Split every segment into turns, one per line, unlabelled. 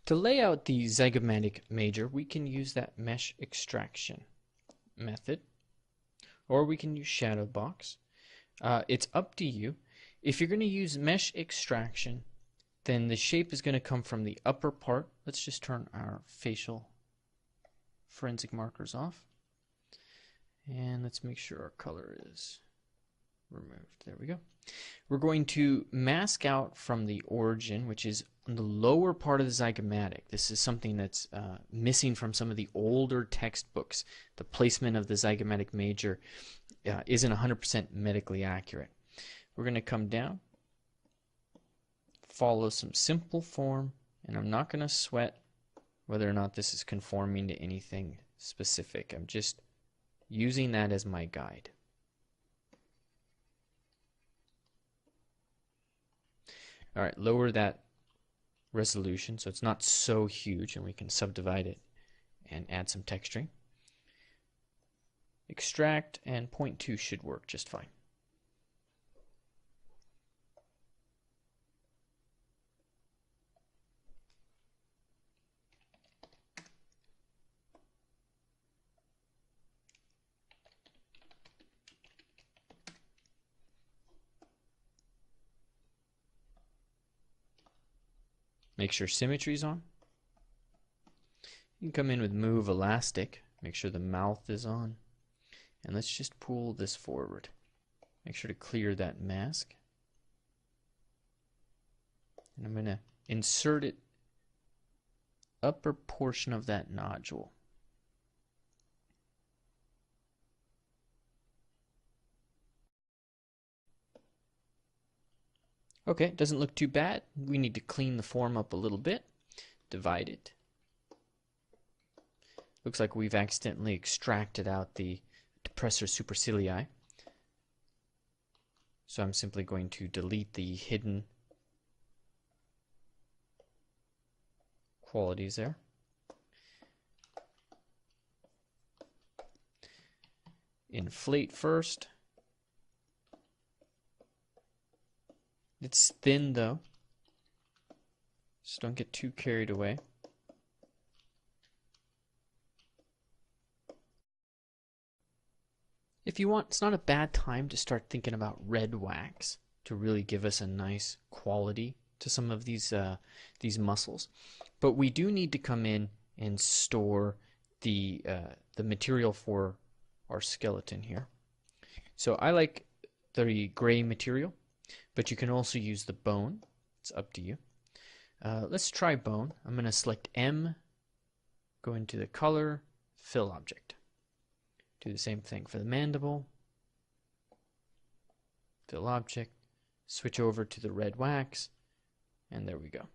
To lay out the zygomatic major, we can use that mesh extraction method, or we can use shadow box. It's up to you. If you're going to use mesh extraction, then the shape is going to come from the upper part. Let's just turn our facial forensic markers off. And let's make sure our color is removed. There we go. We're going to mask out from the origin, which is on the lower part of the zygomatic. This is something that's missing from some of the older textbooks. The placement of the zygomatic major isn't 100% medically accurate. We're going to come down, follow some simple form, and I'm not going to sweat whether or not this is conforming to anything specific. I'm just using that as my guide. All right, lower that resolution so it's not so huge, and we can subdivide it and add some texturing. Extract and 0.2 should work just fine. Make sure symmetry is on. You can come in with move elastic. Make sure the mouth is on. And let's just pull this forward. Make sure to clear that mask. And I'm going to insert it upper portion of that nodule. Okay, it doesn't look too bad. We need to clean the form up a little bit. Divide it. Looks like we've accidentally extracted out the depressor supercilii. So I'm simply going to delete the hidden qualities there. Inflate first. It's thin though, so don't get too carried away. If you want, it's not a bad time to start thinking about red wax to really give us a nice quality to some of these muscles. But we do need to come in and store the material for our skeleton here. So I like the gray material, but you can also use the bone. It's up to you. Let's try bone. I'm going to select M, go into the color, fill object. Do the same thing for the mandible. Fill object. Switch over to the red wax, and there we go.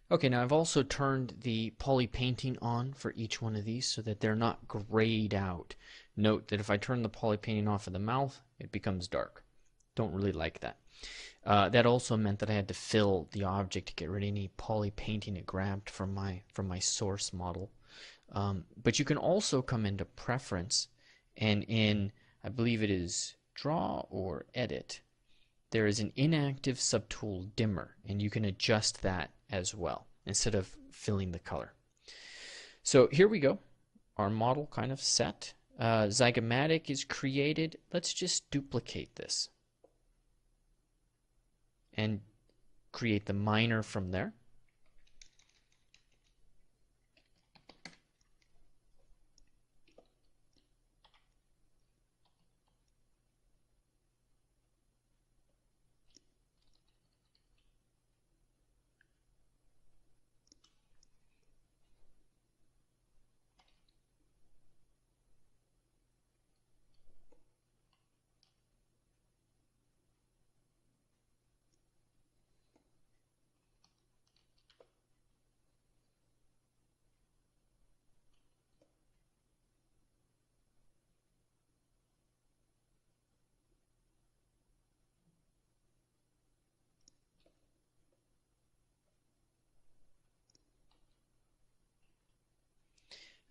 Okay, now I've also turned the poly painting on for each one of these so that they're not grayed out. Note that if I turn the poly painting off of the mouth, it becomes dark. Don't really like that. That also meant that I had to fill the object to get rid of any poly painting it grabbed from my source model. But you can also come into preference, and in, I believe it is draw or edit, there is an inactive subtool dimmer, and you can adjust that as well instead of filling the color. So here we go. Our model kind of set. Zygomatic is created. Let's just duplicate this and create the minor from there.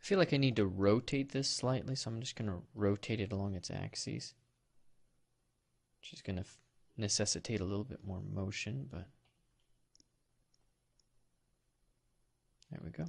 feel like I need to rotate this slightly, so I'm just going to rotate it along its axes, which is going to necessitate a little bit more motion, but there we go.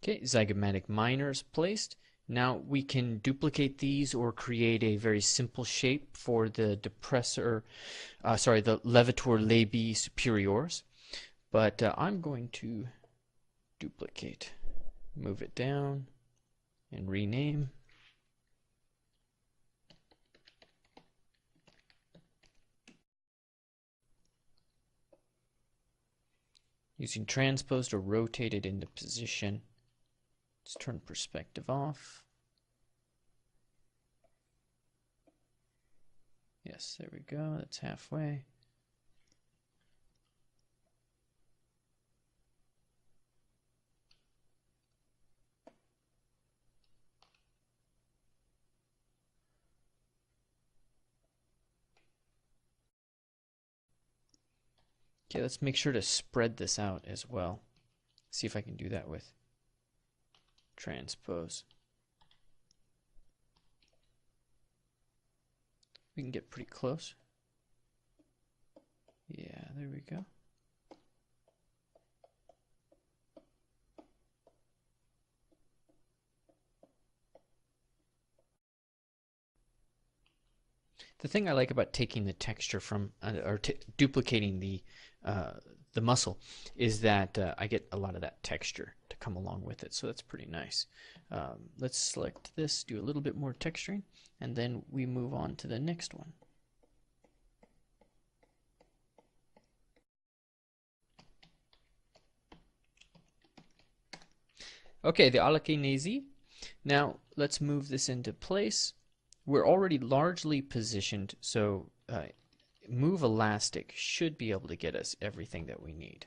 Okay, zygomatic minor is placed. Now we can duplicate these or create a very simple shape for the depressor, the levator labii superiors. But I'm going to duplicate, move it down, and rename. Using transpose to rotate it into position. Let's turn perspective off. Yes, there we go. That's halfway. Okay, let's make sure to spread this out as well. See if I can do that with transpose. We can get pretty close. Yeah, there we go. The thing I like about taking the texture from, or duplicating the muscle, is that I get a lot of that texture to come along with it, so that's pretty nice. Let's select this, do a little bit more texturing, and then we move on to the next one. Okay, the alakinese. Now let's move this into place. We're already largely positioned, so move elastic should be able to get us everything that we need.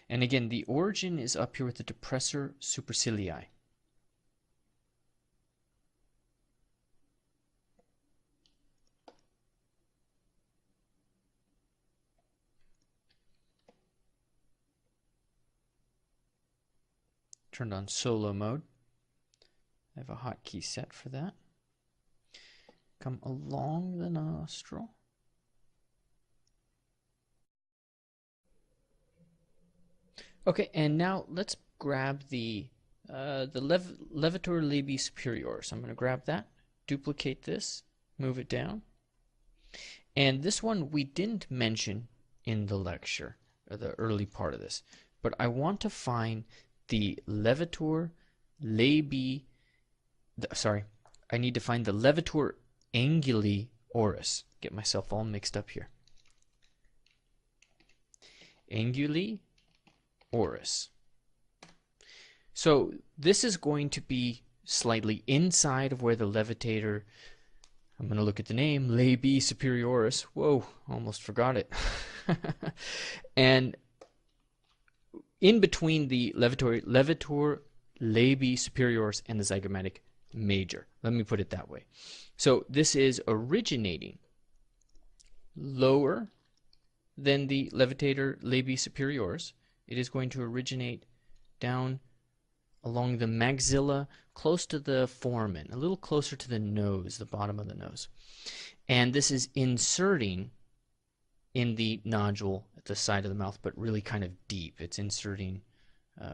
And again, the origin is up here with the depressor supercilii. Turned on solo mode. I have a hotkey set for that. Come along the nostril. Okay, and now let's grab the levator labii superior. So I'm going to grab that, duplicate this, move it down. And this one we didn't mention in the lecture, or the early part of this, but I want to find the levator labii, I need to find the levator anguli oris. Get myself all mixed up here. Anguli oris. So this is going to be slightly inside of where the levitator, I'm going to look at the name, labii superioris. Whoa, almost forgot it. And in between the levator labii superioris and the zygomatic major. Let me put it that way. So this is originating lower than the levator labii superioris. It is going to originate down along the maxilla, close to the foramen, a little closer to the nose, the bottom of the nose. And this is inserting in the nodule at the side of the mouth, but really kind of deep. It's inserting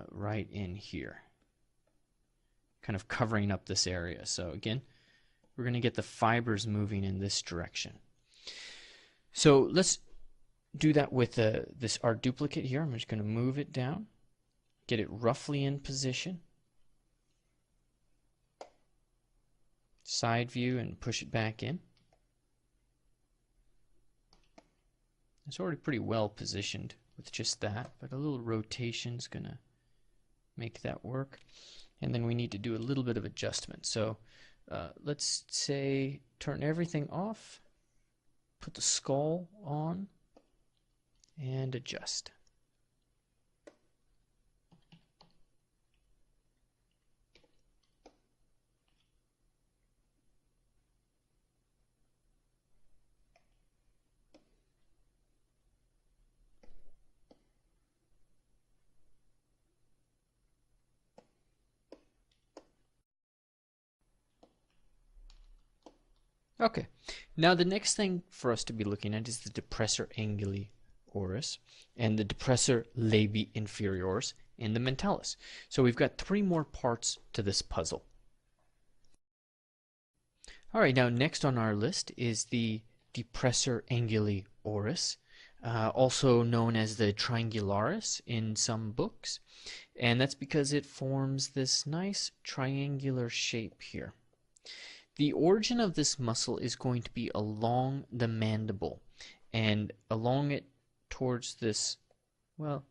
right in here, kind of covering up this area. So again, we're going to get the fibers moving in this direction. So let's do that with our duplicate here. I'm just going to move it down, get it roughly in position, side view, and push it back in. It's already pretty well positioned with just that, but a little rotation is going to make that work. And then we need to do a little bit of adjustment. So let's say turn everything off, put the skull on, and adjust. Okay, now the next thing for us to be looking at is the depressor anguli oris and the depressor labii inferioris and the mentalis. So we've got 3 more parts to this puzzle. All right, now next on our list is the depressor anguli oris, also known as the triangularis in some books, and that's because it forms this nice triangular shape here. The origin of this muscle is going to be along the mandible and along it towards this, well,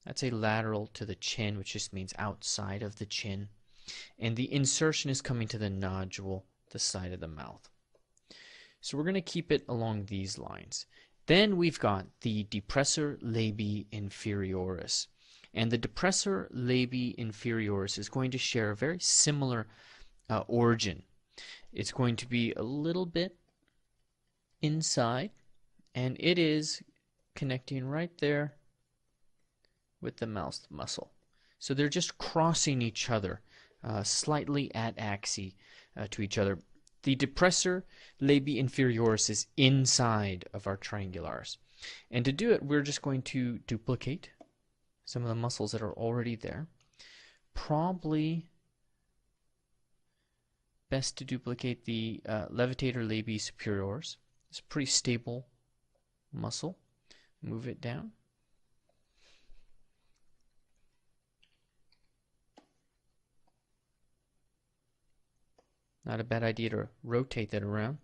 I'd say lateral to the chin, which just means outside of the chin. And the insertion is coming to the nodule, the side of the mouth. So we're going to keep it along these lines. Then we've got the depressor labii inferioris. And the depressor labii inferioris is going to share a very similar origin. It's going to be a little bit inside, and it is connecting right there with the mouth muscle. So they're just crossing each other, slightly at axis to each other. The depressor labii inferioris is inside of our triangularis. And to do it, we're just going to duplicate some of the muscles that are already there. Probably best to duplicate the levator labii superioris. It's a pretty stable muscle. Move it down. Not a bad idea to rotate that around.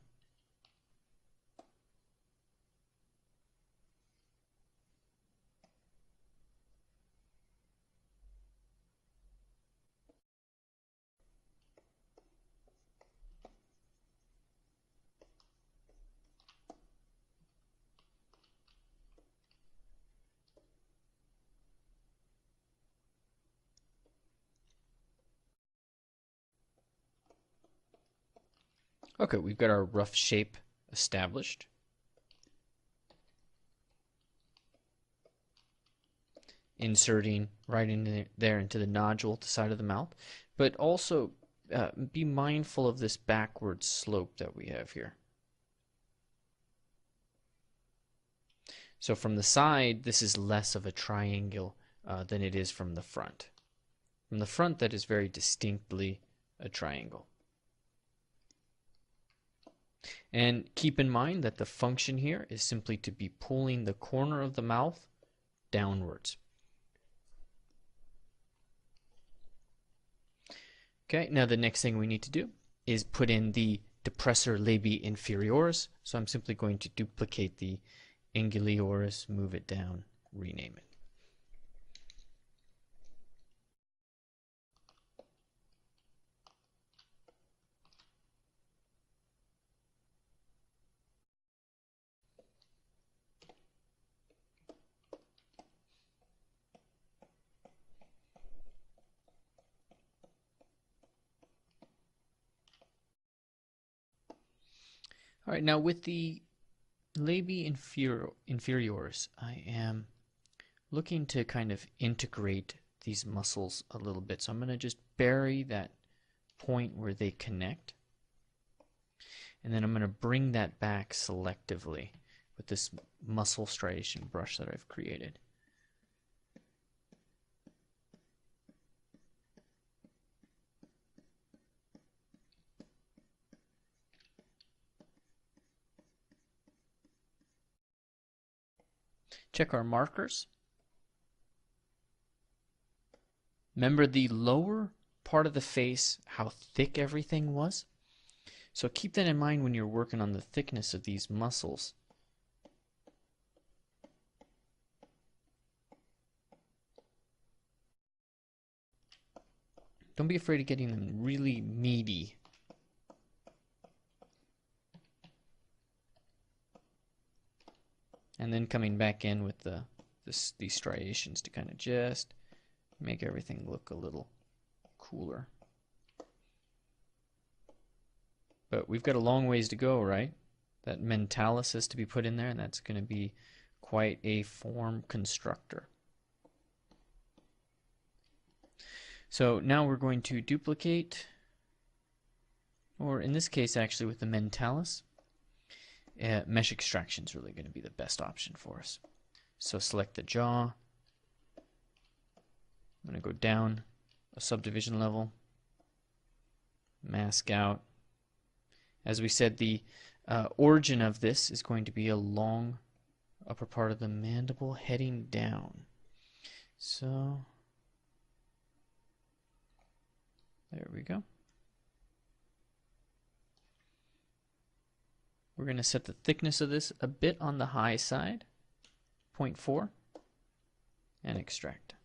Okay, we've got our rough shape established. Inserting right in there into the nodule at the side of the mouth, but also be mindful of this backward slope that we have here. So from the side, this is less of a triangle than it is from the front. From the front, that is very distinctly a triangle. And keep in mind that the function here is simply to be pulling the corner of the mouth downwards. Okay, now the next thing we need to do is put in the depressor labii inferioris. So I'm simply going to duplicate the anguli oris, move it down, rename it. All right, now with the labii inferioris, I am looking to kind of integrate these muscles a little bit. So I'm going to just bury that point where they connect. And then I'm going to bring that back selectively with this muscle striation brush that I've created. Check our markers. Remember the lower part of the face, how thick everything was? So keep that in mind when you're working on the thickness of these muscles. Don't be afraid of getting them really meaty. And then coming back in with these striations to kind of just make everything look a little cooler. But we've got a long ways to go, right? That mentalis is to be put in there, and that's going to be quite a form constructor. So now we're going to duplicate, or in this case actually with the mentalis, mesh extraction is really going to be the best option for us. So select the jaw. I'm going to go down a subdivision level, mask out. As we said, the origin of this is going to be along upper part of the mandible heading down. So there we go. We're going to set the thickness of this a bit on the high side, 0.4, and extract.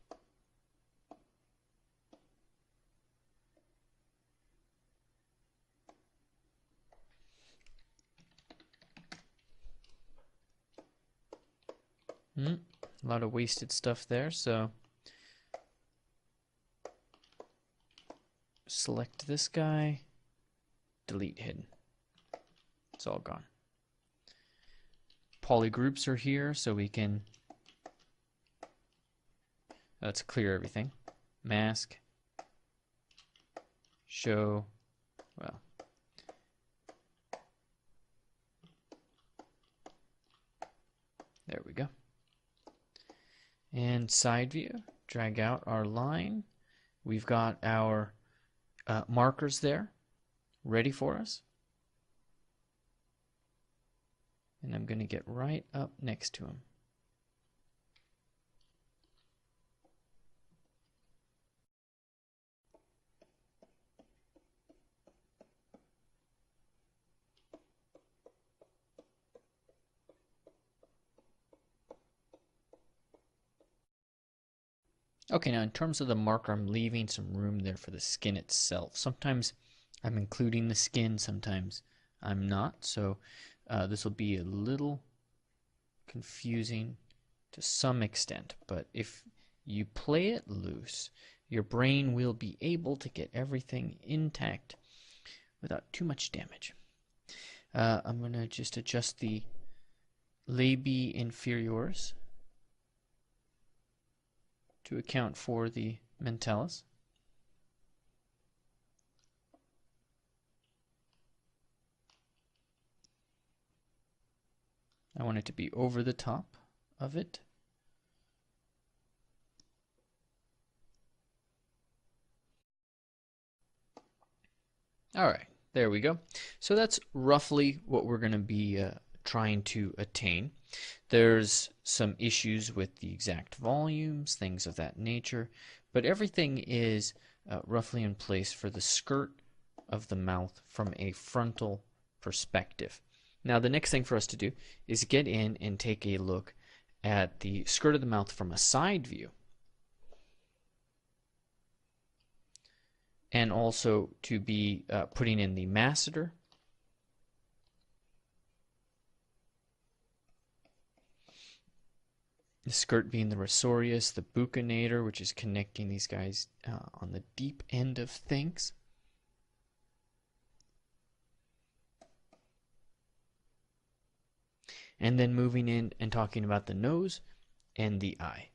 A lot of wasted stuff there, so select this guy, delete hidden. It's all gone. Polygroups are here, so we can, let's clear everything. Mask, show, well, there we go. And side view, drag out our line. We've got our markers there ready for us. And I'm going to get right up next to him. Okay, now in terms of the marker, I'm leaving some room there for the skin itself. Sometimes I'm including the skin, sometimes I'm not. So this will be a little confusing to some extent. But if you play it loose, your brain will be able to get everything intact without too much damage. I'm going to just adjust the labii inferiores to account for the mentalis. I want it to be over the top of it. All right, there we go. So that's roughly what we're going to be trying to attain. There's some issues with the exact volumes, things of that nature, but everything is roughly in place for the skirt of the mouth from a frontal perspective. Now the next thing for us to do is get in and take a look at the skirt of the mouth from a side view. And also to be putting in the masseter, the skirt being the risorius, the buccinator, which is connecting these guys on the deep end of things. And then moving in and talking about the nose and the eye.